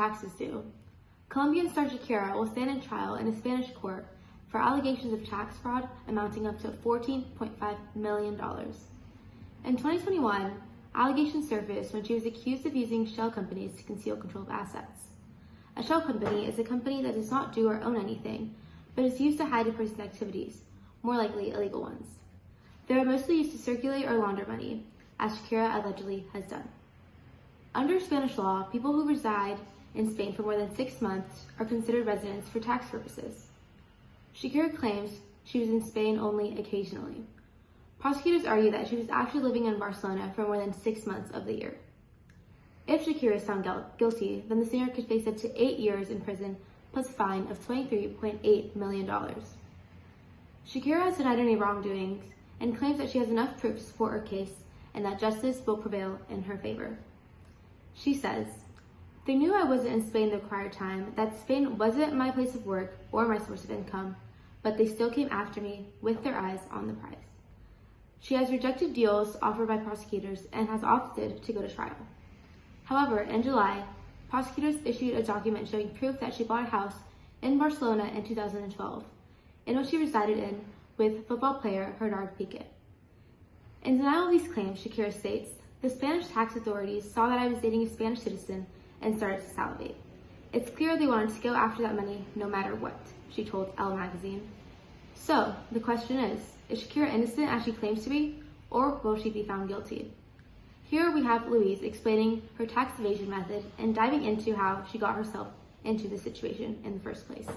taxes due. Colombian star Shakira will stand in trial in a Spanish court for allegations of tax fraud amounting up to $14.5 million. In 2021, allegations surfaced when she was accused of using shell companies to conceal control of assets. A shell company is a company that does not do or own anything, but is used to hide a person's activities, more likely illegal ones. They are mostly used to circulate or launder money, as Shakira allegedly has done. Under Spanish law, people who reside in Spain for more than 6 months are considered residents for tax purposes. Shakira claims she was in Spain only occasionally. Prosecutors argue that she was actually living in Barcelona for more than 6 months of the year. If Shakira is found guilty, then the singer could face up to 8 years in prison plus a fine of $23.8 million. Shakira has denied any wrongdoings and claims that she has enough proof to support her case and that justice will prevail in her favor. She says, "They knew I wasn't in Spain the required time, that Spain wasn't my place of work or my source of income, but they still came after me with their eyes on the prize." She has rejected deals offered by prosecutors and has opted to go to trial. However, in July, prosecutors issued a document showing proof that she bought a house in Barcelona in 2012, in which she resided in with football player Gerard Piqué. In denial of these claims, Shakira states, "The Spanish tax authorities saw that I was dating a Spanish citizen and started to salivate. It's clear they wanted to go after that money no matter what," she told Elle magazine. So, the question is Shakira innocent as she claims to be, or will she be found guilty? Here we have Louise explaining her tax evasion method and diving into how she got herself into this situation in the first place.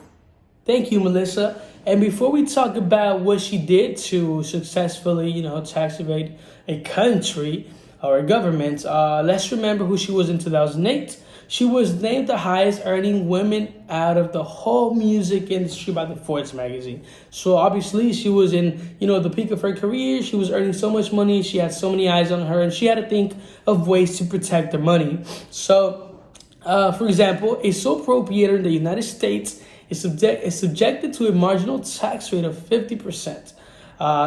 Thank you, Melissa. And before we talk about what she did to successfully, tax evade a country or a government, let's remember who she was in 2008. She was named the highest earning woman out of the whole music industry by the Forbes magazine. So obviously she was in, the peak of her career. She was earning so much money. She had so many eyes on her, and she had to think of ways to protect her money. So, for example, a sole proprietor in the United States is subjected to a marginal tax rate of 50%.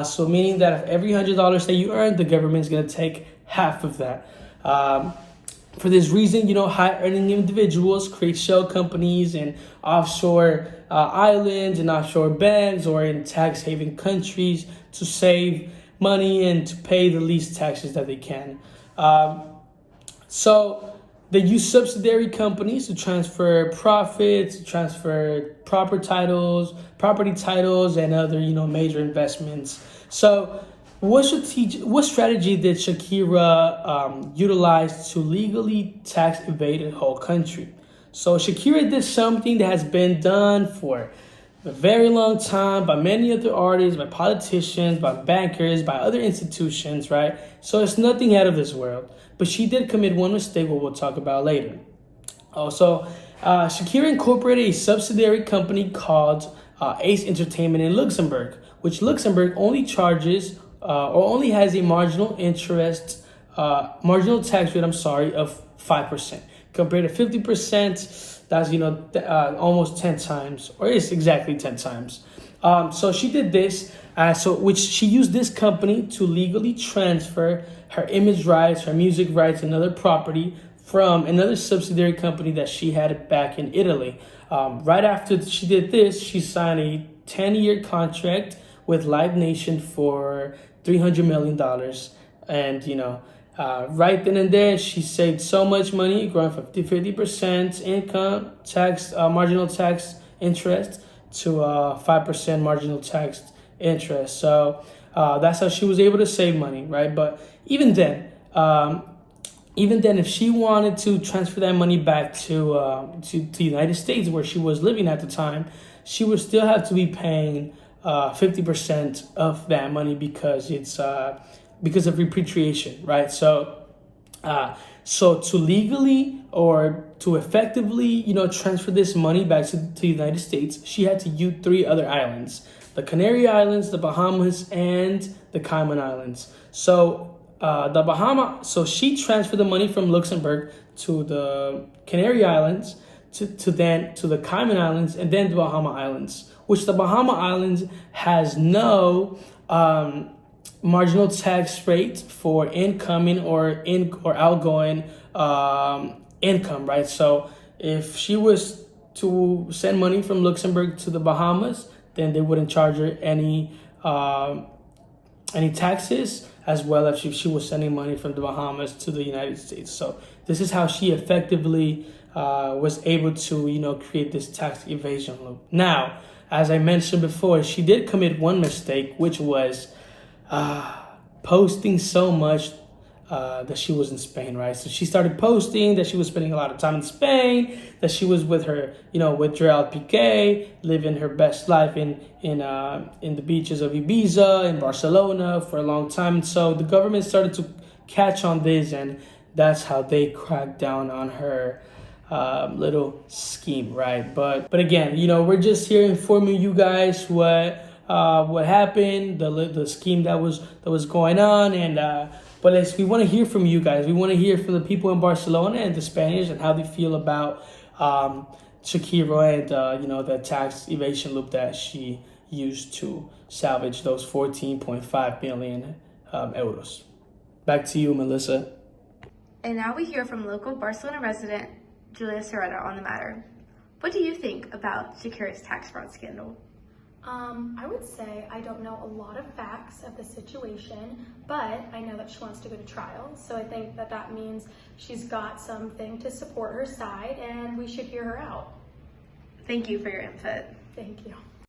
So meaning that if every $100 that you earn, the government's going to take half of that. For this reason, high-earning individuals create shell companies in offshore islands and offshore banks or in tax haven countries to save money and to pay the least taxes that they can. So they use subsidiary companies to transfer profits, to transfer property titles, and other, major investments. So what strategy did Shakira utilize to legally tax evade a whole country? So Shakira did something that has been done for a very long time by many other artists, by politicians, by bankers, by other institutions, right? So it's nothing out of this world. But she did commit one mistake, what we'll talk about later. Also, Shakira incorporated a subsidiary company called Ace Entertainment in Luxembourg, which Luxembourg only charges or only has a marginal tax rate, of 5%. Compared to 50%, that's, almost 10 times, or it's exactly 10 times. So she did this, which she used this company to legally transfer her image rights, her music rights, and other property from another subsidiary company that she had back in Italy. Right after she did this, she signed a 10-year contract with Live Nation for $300 million. And, right then and there, she saved so much money, growing from 50% income tax, marginal tax interest to 5% marginal tax interest. So that's how she was able to save money, right? But even then, if she wanted to transfer that money back to the United States, where she was living at the time, she would still have to be paying 50% of that money because it's because of repatriation, right? So to legally or to effectively, transfer this money back to the United States, she had to use 3 other islands: the Canary Islands, the Bahamas, and the Cayman Islands. So so she transferred the money from Luxembourg to the Canary Islands, to the Cayman Islands, and then the Bahama Islands, which the Bahama Islands has no marginal tax rate for incoming or outgoing income, right? So If she was to send money from Luxembourg to the Bahamas, then they wouldn't charge her any taxes, as well as if she was sending money from the Bahamas to the United States. So this is how she effectively was able to, create this tax evasion loop. Now, as I mentioned before, she did commit one mistake, which was posting so much that she was in Spain, right? So she started posting that she was spending a lot of time in Spain, that she was with her, with Gerald Piqué, living her best life in the beaches of Ibiza, in Barcelona for a long time. And so the government started to catch on this, and that's how they cracked down on her little scheme, right? But again, we're just here informing you guys what happened, the scheme that was going on, and but we want to hear from you guys. We want to hear from the people in Barcelona and the Spaniards and how they feel about Shakira and the tax evasion loop that she used to salvage those 14.5 million euros. Back to you, Melissa. And now we hear from local Barcelona resident Julia Serreta on the matter. What do you think about Shakira's tax fraud scandal? I would say I don't know a lot of facts of the situation, but I know that she wants to go to trial. So I think that means she's got something to support her side, and we should hear her out. Thank you for your input. Thank you.